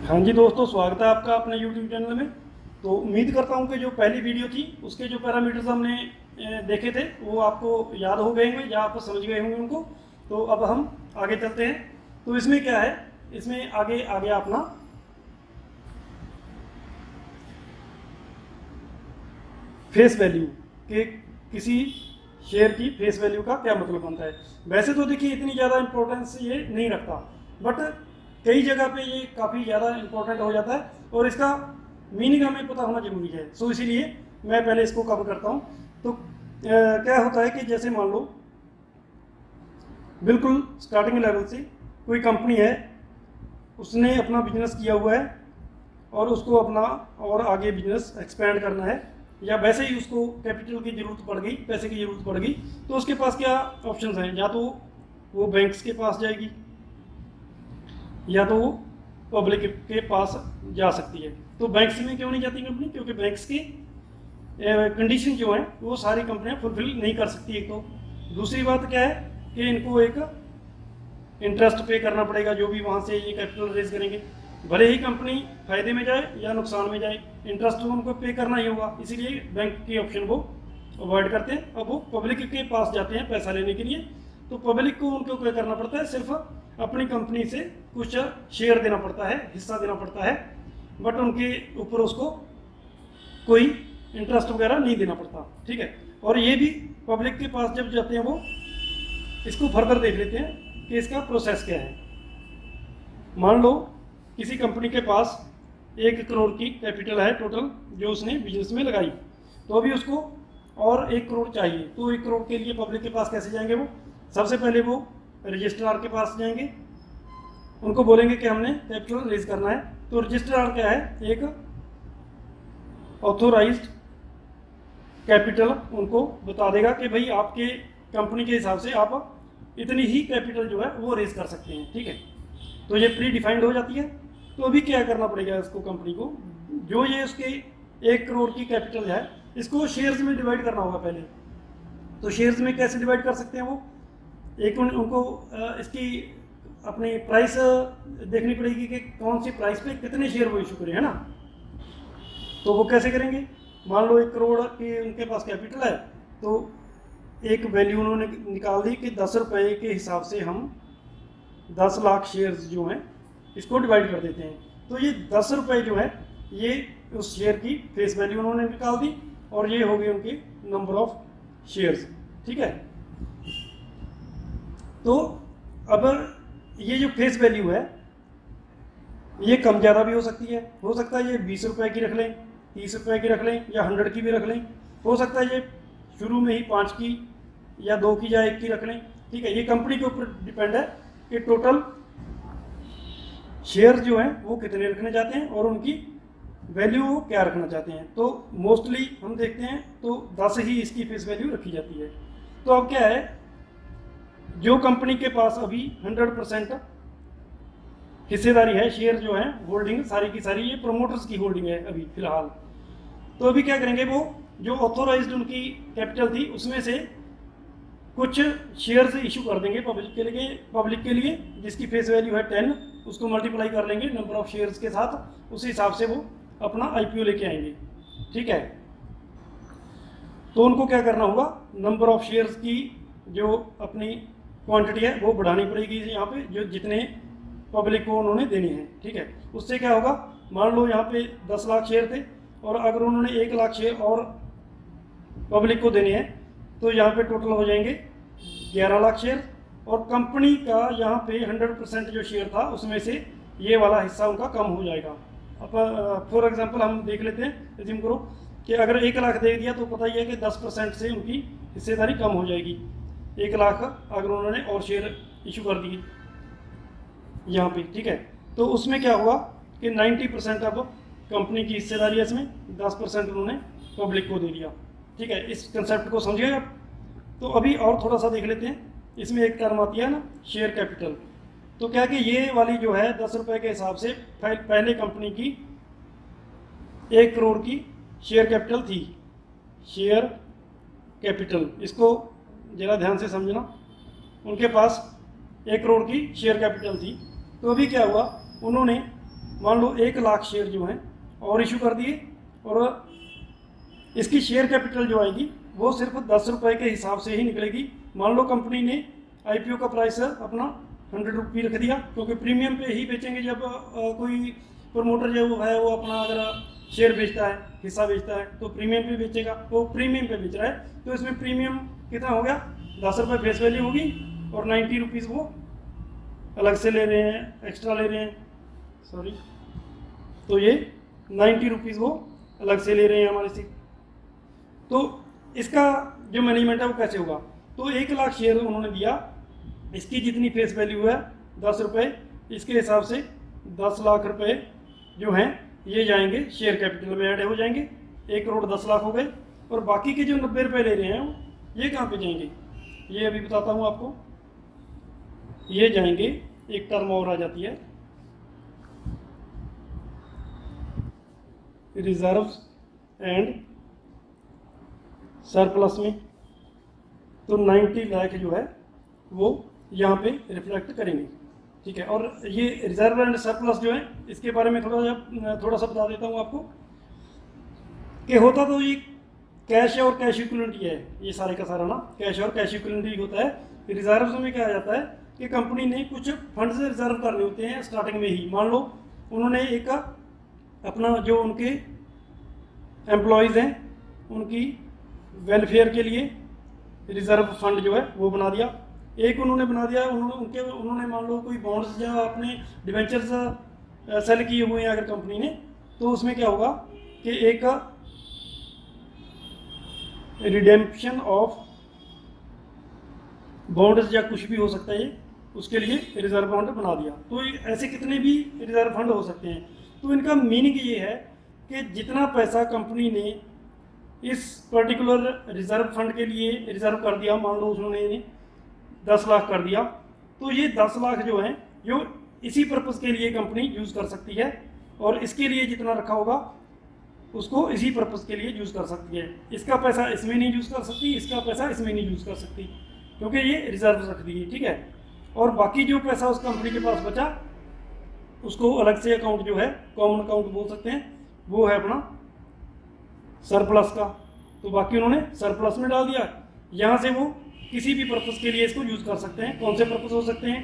हाँ जी दोस्तों, स्वागत है आपका अपने YouTube चैनल में। तो उम्मीद करता हूँ कि जो पहली वीडियो थी उसके जो पैरामीटर्स हमने देखे थे वो आपको याद हो गए होंगे या आप समझ गए होंगे उनको। तो अब हम आगे चलते हैं। तो इसमें क्या है, इसमें आगे आ गया अपना फेस वैल्यू कि किसी शेयर की फेस वैल्यू का क्या मतलब बनता है। वैसे तो देखिए इतनी ज़्यादा इंपॉर्टेंस ये नहीं रखता, बट कई जगह पे ये काफ़ी ज़्यादा इंपॉर्टेंट हो जाता है और इसका मीनिंग हमें पता होना जरूरी है। सो इसीलिए मैं पहले इसको कवर करता हूँ। तो क्या होता है कि जैसे मान लो बिल्कुल स्टार्टिंग लेवल से कोई कंपनी है, उसने अपना बिजनेस किया हुआ है और उसको अपना और आगे बिजनेस एक्सपेंड करना है, या वैसे ही उसको कैपिटल की ज़रूरत पड़ गई, पैसे की ज़रूरत पड़ गई, तो उसके पास क्या ऑप्शंस हैं। या तो वो बैंक्स के पास जाएगी या तो वो पब्लिक के पास जा सकती है। तो बैंक्स में क्यों नहीं जाती कंपनी? क्योंकि बैंक्स की कंडीशन जो है वो सारी कंपनियां फुलफिल नहीं कर सकती। एक तो दूसरी बात क्या है कि इनको एक इंटरेस्ट पे करना पड़ेगा जो भी वहाँ से ये कैपिटल रेज करेंगे, भले ही कंपनी फायदे में जाए या नुकसान में जाए, इंटरेस्ट तो उनको पे करना ही होगा। इसीलिए बैंक की ऑप्शन वो अवॉइड करते हैं। अब वो पब्लिक के पास जाते हैं पैसा लेने के लिए। तो पब्लिक को उनको क्या करना पड़ता है, सिर्फ अपनी कंपनी से कुछ शेयर देना पड़ता है, हिस्सा देना पड़ता है, बट उनके ऊपर उसको कोई इंटरेस्ट वगैरह नहीं देना पड़ता। ठीक है। और ये भी पब्लिक के पास जब जाते हैं वो इसको फर्दर देख लेते हैं कि इसका प्रोसेस क्या है। मान लो किसी कंपनी के पास 1 करोड़ की कैपिटल है टोटल जो उसने बिजनेस में लगाई, तो अभी उसको और 1 करोड़ चाहिए। तो 1 करोड़ के लिए पब्लिक के पास कैसे जाएंगे? वो सबसे पहले वो रजिस्ट्रार के पास जाएंगे, उनको बोलेंगे कि हमने कैपिटल रेज करना है। तो रजिस्ट्रार क्या है, एक ऑथोराइज्ड कैपिटल उनको बता देगा कि भाई आपके कंपनी के हिसाब से आप इतनी ही कैपिटल जो है वो रेज कर सकते हैं। ठीक है। तो ये प्री डिफाइंड हो जाती है। तो अभी क्या करना पड़ेगा इसको, कंपनी को, जो ये उसके 1 करोड़ की कैपिटल है इसको शेयर्स में डिवाइड करना होगा पहले। तो शेयर्स में कैसे डिवाइड कर सकते हैं वो, एक उनको इसकी अपनी प्राइस देखनी पड़ेगी कि कौन सी प्राइस पे कितने शेयर वो इशू करें, है ना। तो वो कैसे करेंगे? मान लो 1 करोड़ की उनके पास कैपिटल है, तो एक वैल्यू उन्होंने निकाल दी कि 10 रुपये के हिसाब से हम 10 लाख शेयर्स जो हैं इसको डिवाइड कर देते हैं। तो ये 10 रुपये जो है ये उस शेयर की फेस वैल्यू उन्होंने निकाल दी और ये हो गई उनकी नंबर ऑफ शेयर्स। ठीक है। तो अब ये जो फेस वैल्यू है ये कम ज़्यादा भी हो सकती है। हो सकता है ये 20 रुपये की रख लें, 30 रुपये की रख लें, या 100 की भी रख लें। हो सकता है ये शुरू में ही 5 की या 2 की या 1 की रख लें। ठीक है। ये कंपनी के ऊपर डिपेंड है कि टोटल शेयर जो हैं वो कितने रखने चाहते हैं और उनकी वैल्यू वो क्या रखना चाहते हैं। तो मोस्टली हम देखते हैं तो 10 ही इसकी फेस वैल्यू रखी जाती है। तो अब क्या है, जो कंपनी के पास अभी 100% हिस्सेदारी है, शेयर जो है, होल्डिंग सारी की सारी ये प्रमोटर्स की होल्डिंग है अभी फिलहाल। तो अभी क्या करेंगे, वो जो ऑथोराइज्ड उनकी कैपिटल थी उसमें से कुछ शेयर्स इशू कर देंगे पब्लिक के लिए जिसकी फेस वैल्यू है 10, उसको मल्टीप्लाई कर लेंगे नंबर ऑफ शेयर्स के साथ, उस हिसाब से वो अपना आईपीओ लेके आएंगे। ठीक है। तो उनको क्या करना होगा, नंबर ऑफ शेयर्स की जो अपनी क्वांटिटी है वो बढ़ानी पड़ेगी यहाँ पे, जो जितने पब्लिक को उन्होंने देने हैं। ठीक है। उससे क्या होगा, मान लो यहाँ पे 10 लाख शेयर थे और अगर उन्होंने 1 लाख शेयर और पब्लिक को देने हैं तो यहाँ पे टोटल हो जाएंगे 11 लाख शेयर। और कंपनी का यहाँ पे 100% जो शेयर था उसमें से ये वाला हिस्सा उनका कम हो जाएगा। अब फॉर एग्जांपल हम देख लेते हैं, एज्यूम करो कि अगर 1 लाख दे दिया तो पता ही है कि 10% से उनकी हिस्सेदारी कम हो जाएगी। 1 लाख अगर उन्होंने और शेयर इशू कर दिए यहाँ पे। ठीक है। तो उसमें क्या हुआ कि 90% अब कंपनी की हिस्सेदारी है, इसमें 10% उन्होंने पब्लिक को दे दिया। ठीक है। इस कंसेप्ट को समझिए आप। तो अभी और थोड़ा सा देख लेते हैं। इसमें एक टर्म आती है ना, शेयर कैपिटल। तो क्या कि ये वाली जो है 10 रुपये के हिसाब से पहले कंपनी की 1 करोड़ की शेयर कैपिटल थी। शेयर कैपिटल, इसको ज़रा ध्यान से समझना। उनके पास 1 करोड़ की शेयर कैपिटल थी। तो अभी क्या हुआ, उन्होंने मान लो 1 लाख शेयर जो हैं और इशू कर दिए, और इसकी शेयर कैपिटल जो आएगी वो सिर्फ 10 रुपये के हिसाब से ही निकलेगी। मान लो कंपनी ने आईपीओ का प्राइस अपना 100 रुपये रख दिया, क्योंकि प्रीमियम पे ही बेचेंगे। जब कोई प्रमोटर जो है वो अपना अगर शेयर बेचता है, हिस्सा बेचता है, तो प्रीमियम पे बेचेगा। वो प्रीमियम पे बेच रहा है तो इसमें प्रीमियम कितना हो गया, 10 रुपये फेस वैल्यू होगी, और 90 रुपीज़ वो अलग से ले रहे हैं, एक्स्ट्रा ले रहे हैं, सॉरी, तो ये 90 रुपीज़ वो अलग से ले रहे हैं हमारे से। तो इसका जो मैनेजमेंट है वो कैसे होगा, तो 1 लाख शेयर उन्होंने दिया, इसकी जितनी फेस वैल्यू है 10 रुपये, इसके हिसाब से 10 लाख रुपए जो हैं ये जाएंगे शेयर कैपिटल में ऐड हो जाएंगे, 1 करोड़ 10 लाख हो गए। और बाकी के जो 90 रुपये ले रहे हैं ये कहाँ पे जाएंगे, ये अभी बताता हूँ आपको। ये जाएंगे, एक टर्म और आ जाती है, रिजर्व्स एंड सरप्लस में। तो 90 लाख जो है वो यहाँ पे रिफ्लेक्ट करेंगे, ठीक है। और ये रिजर्व एंड सरप्लस जो है इसके बारे में थोड़ा सा बता देता हूँ आपको कि होता तो ये कैश और कैश इक्विवेलेंट ही है, ये सारे का सारा ना कैश और कैश इक्विवेलेंट ही होता है। रिजर्व्स में क्या आ जाता है कि कंपनी ने कुछ फंड्स रिजर्व करने होते हैं स्टार्टिंग में ही। मान लो उन्होंने एक अपना जो उनके एम्प्लॉयज़ हैं उनकी वेलफेयर के लिए रिजर्व फंड जो है वो बना दिया। एक उन्होंने बना दिया, उन्होंने मान लो कोई बॉन्ड्स या अपने डिवेंचर्स सेल किए हुए हैं अगर कंपनी ने, तो उसमें क्या होगा कि एक रिडेम्पशन ऑफ बॉन्ड्स या कुछ भी हो सकता है, ये उसके लिए रिजर्व फंड बना दिया। तो ऐसे कितने भी रिजर्व फंड हो सकते हैं। तो इनका मीनिंग ये है कि जितना पैसा कंपनी ने इस पर्टिकुलर रिजर्व फंड के लिए रिजर्व कर दिया, मान लो उन्होंने 10 लाख कर दिया, तो ये 10 लाख जो हैं जो इसी पर्पज़ के लिए कंपनी यूज़ कर सकती है, और इसके लिए जितना रखा होगा उसको इसी पर्पज़ के लिए यूज़ कर सकती है। इसका पैसा इसमें नहीं यूज़ कर सकती, इसका पैसा इसमें नहीं यूज़ कर सकती, क्योंकि ये रिजर्व रख दी है, ठीक है। और बाकी जो पैसा उस कंपनी के पास बचा उसको अलग से अकाउंट जो है कॉमन अकाउंट बोल सकते हैं, वो है अपना सरप्लस का। तो बाकी उन्होंने सरप्लस में डाल दिया, यहाँ से वो किसी भी पर्पज़ के लिए इसको यूज़ कर सकते हैं। कौन से पर्पज़ हो सकते हैं,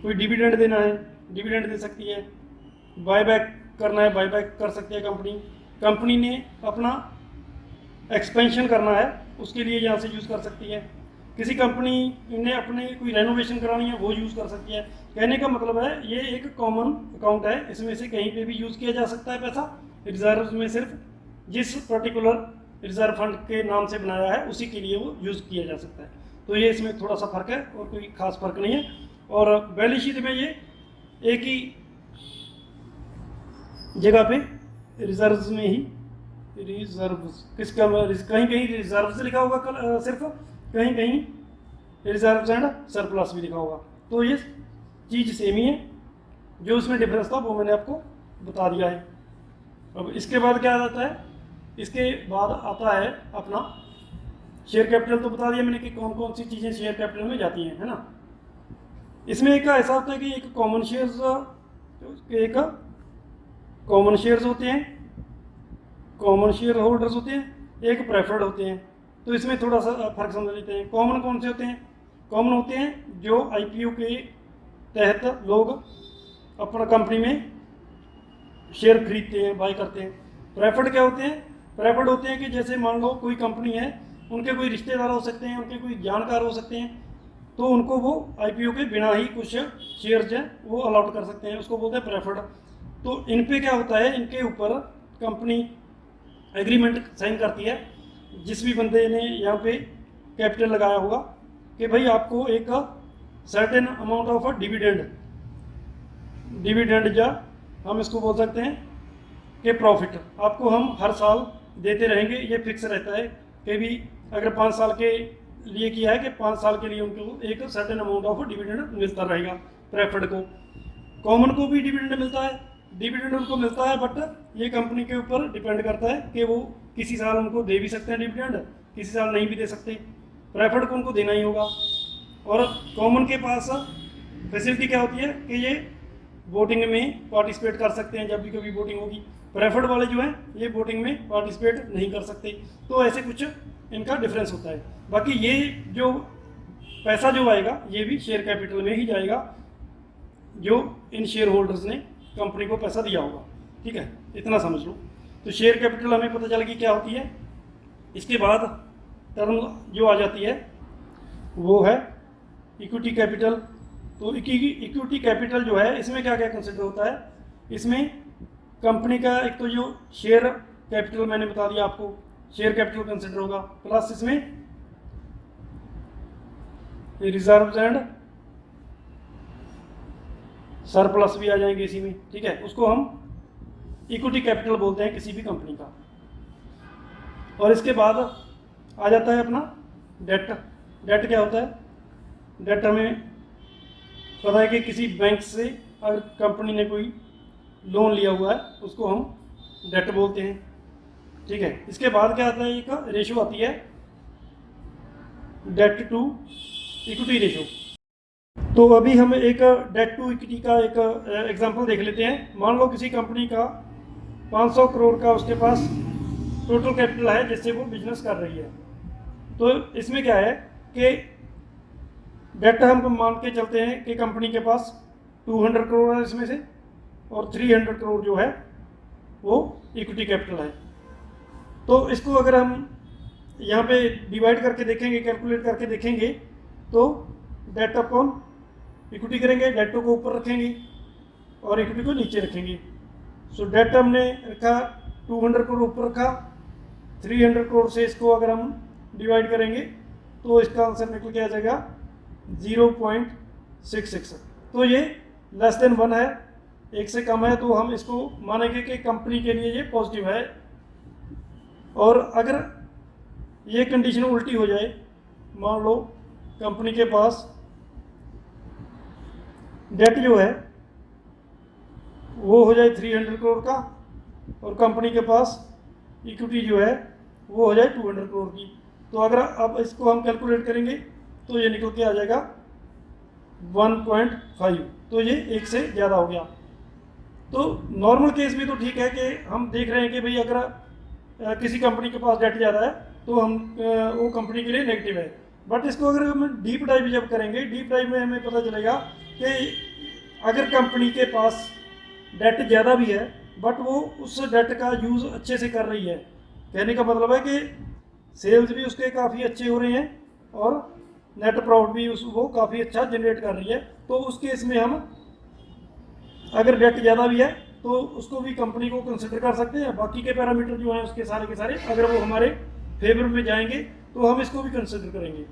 कोई डिविडेंड देना है डिविडेंड दे सकती है, बायबैक करना है बायबैक कर सकती है कंपनी ने अपना एक्सपेंशन करना है उसके लिए यहाँ से यूज़ कर सकती है। किसी कंपनी ने अपने कोई रेनोवेशन करानी है वो यूज़ कर सकती है। कहने का मतलब है ये एक कॉमन अकाउंट है, इसमें से कहीं पे भी यूज़ किया जा सकता है पैसा। रिजर्व में सिर्फ जिस पर्टिकुलर रिजर्व फंड के नाम से बनाया है उसी के लिए वो यूज़ किया जा सकता है। तो ये इसमें थोड़ा सा फ़र्क है और कोई ख़ास फ़र्क नहीं है। और बैलेंस शीट में ये एक ही जगह पे रिजर्व्स में ही रिजर्व्स किसका कहीं कहीं रिजर्व्स लिखा होगा सिर्फ, कहीं कहीं रिजर्व्स एंड सरप्लस भी लिखा होगा। तो ये चीज़ सेम ही है, जो इसमें डिफरेंस था वो मैंने आपको बता दिया है। अब इसके बाद क्या आता है, इसके बाद आता है अपना शेयर कैपिटल। तो बता दिया मैंने कि कौन कौन सी चीज़ें शेयर कैपिटल में जाती हैं, है ना। इसमें एक ऐसा होता है कि एक कॉमन शेयर्स होते हैं, कॉमन शेयर होल्डर्स होते हैं, एक प्रेफर्ड होते हैं। तो इसमें थोड़ा सा फर्क समझ लेते हैं। कॉमन कौन से होते हैं, कॉमन होते हैं जो आईपीओ के तहत लोग अपना कंपनी में शेयर खरीदते हैं, बाय करते हैं। प्रेफर्ड क्या होते हैं, प्रेफर्ड होते हैं कि जैसे मान लो कोई कंपनी है, उनके कोई रिश्तेदार हो सकते हैं, उनके कोई जानकार हो सकते हैं, तो उनको वो आईपीओ के बिना ही कुछ शेयर्स हैं वो अलॉट कर सकते हैं, उसको बोलते हैं प्रेफर्ड। तो इन पे क्या होता है, इनके ऊपर कंपनी एग्रीमेंट साइन करती है। जिस भी बंदे ने यहाँ पे कैपिटल लगाया होगा कि भाई आपको एक सर्टेन अमाउंट ऑफ डिविडेंड या हम इसको बोल सकते हैं कि प्रॉफिट आपको हम हर साल देते रहेंगे। ये फिक्स रहता है कि भी अगर 5 साल के लिए किया है कि 5 साल के लिए उनको एक सर्टेन अमाउंट ऑफ डिविडेंड मिलता रहेगा प्रेफर्ड को। कॉमन को भी डिविडेंड मिलता है, डिविडेंड उनको मिलता है, बट ये कंपनी के ऊपर डिपेंड करता है कि वो किसी साल उनको दे भी सकते हैं डिविडेंड, किसी साल नहीं भी दे सकते। प्रेफर्ड को उनको देना ही होगा। और कॉमन के पास फैसिलिटी क्या होती है कि ये वोटिंग में पार्टिसिपेट कर सकते हैं जब भी कभी वोटिंग होगी। प्रेफर्ड वाले जो हैं ये वोटिंग में पार्टिसिपेट नहीं कर सकते। तो ऐसे कुछ इनका डिफरेंस होता है। बाकी ये जो पैसा जो आएगा ये भी शेयर कैपिटल में ही जाएगा जो इन शेयर होल्डर्स ने कंपनी को पैसा दिया होगा। ठीक है, इतना समझ लो। तो शेयर कैपिटल हमें पता चल गई क्या होती है। इसके बाद टर्म जो आ जाती है वो है इक्विटी कैपिटल। तो इक्विटी कैपिटल जो है इसमें क्या क्या कंसिडर होता है, इसमें कंपनी का एक तो जो शेयर कैपिटल मैंने बता दिया आपको, शेयर कैपिटल कंसिडर होगा, प्लस इसमें रिजर्व्स एंड सरप्लस भी आ जाएंगे इसी में। ठीक है, उसको हम इक्विटी कैपिटल बोलते हैं किसी भी कंपनी का। और इसके बाद आ जाता है अपना डेट। डेट क्या होता है, डेट हमें पता है कि किसी बैंक से अगर कंपनी ने कोई लोन लिया हुआ है उसको हम डेट बोलते हैं। ठीक है, इसके बाद क्या आता है, एक रेशो आती है डेट टू इक्विटी रेशो। तो अभी हम एक डेट टू इक्विटी का एक एग्जांपल देख लेते हैं। मान लो किसी कंपनी का 500 करोड़ का उसके पास टोटल कैपिटल है जिससे वो बिजनेस कर रही है। तो इसमें क्या है कि डेट हम मान के चलते हैं कि कंपनी के पास 200 करोड़ है इसमें से, और 300 करोड़ जो है वो इक्विटी कैपिटल है। तो इसको अगर हम यहाँ पे डिवाइड करके देखेंगे, कैलकुलेट करके देखेंगे, तो डेट अपॉन इक्विटी करेंगे, डेट को ऊपर रखेंगे और इक्विटी को नीचे रखेंगे। सो डेट हमने रखा 200 करोड़ ऊपर रखा, 300 करोड़ से इसको अगर हम डिवाइड करेंगे तो इसका आंसर निकल के आ जाएगा 0.66। तो ये लेस देन 1 है, एक से कम है, तो हम इसको मानेंगे कि कंपनी के लिए ये पॉजिटिव है। और अगर ये कंडीशन उल्टी हो जाए, मान लो कंपनी के पास डेट जो है वो हो जाए 300 करोड़ का और कंपनी के पास इक्विटी जो है वो हो जाए 200 करोड़ की, तो अगर अब इसको हम कैलकुलेट करेंगे तो ये निकल के आ जाएगा 1.5। तो ये एक से ज़्यादा हो गया। तो नॉर्मल केस में तो ठीक है कि हम देख रहे हैं कि भाई अगर किसी कंपनी के पास डेट ज़्यादा है तो हम वो कंपनी के लिए नेगेटिव है। बट इसको अगर हम डीप डाइव जब करेंगे, डीप डाइव में हमें पता चलेगा कि अगर कंपनी के पास डेट ज़्यादा भी है बट वो उस डेट का यूज़ अच्छे से कर रही है, कहने का मतलब है कि सेल्स भी उसके काफ़ी अच्छे हो रहे हैं और नेट प्रॉफिट भी वो काफ़ी अच्छा जनरेट कर रही है, तो उस केस में हम अगर डेट ज़्यादा भी है तो उसको भी कंपनी को कंसिडर कर सकते हैं। बाकी के पैरामीटर जो हैं उसके सारे के सारे अगर वो हमारे फेवर में जाएंगे तो हम इसको भी कंसिडर करेंगे।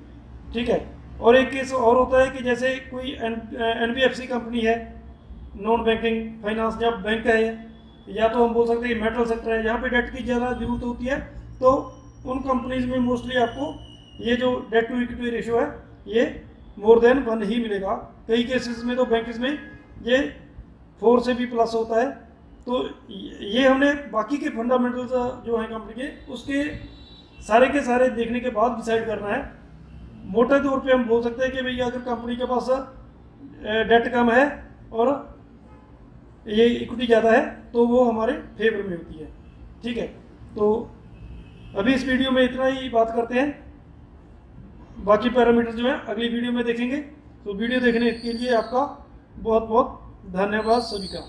ठीक है, और एक केस और होता है कि जैसे कोई NBFC कंपनी है, नॉन बैंकिंग फाइनेंस, जब बैंक है या तो हम बोल सकते हैं मेटल सेक्टर है, यहाँ पे डेट की ज़्यादा जरूरत होती है, तो उन कंपनीज में मोस्टली आपको ये जो डेट टू इक्विटी रेशियो है ये मोर देन 1 ही मिलेगा। कई केसेस में तो बैंक में ये 4 से भी प्लस होता है। तो ये हमने बाकी के फंडामेंटल्स जो हैं कंपनी के उसके सारे के सारे देखने के बाद डिसाइड करना है। मोटे तौर पे हम बोल सकते हैं कि भैया अगर कंपनी के पास डेट कम है और ये इक्विटी ज़्यादा है तो वो हमारे फेवर में होती है। ठीक है, तो अभी इस वीडियो में इतना ही बात करते हैं, बाकी पैरामीटर जो है अगली वीडियो में देखेंगे। तो वीडियो देखने के लिए आपका बहुत बहुत धन्यवाद सभी का।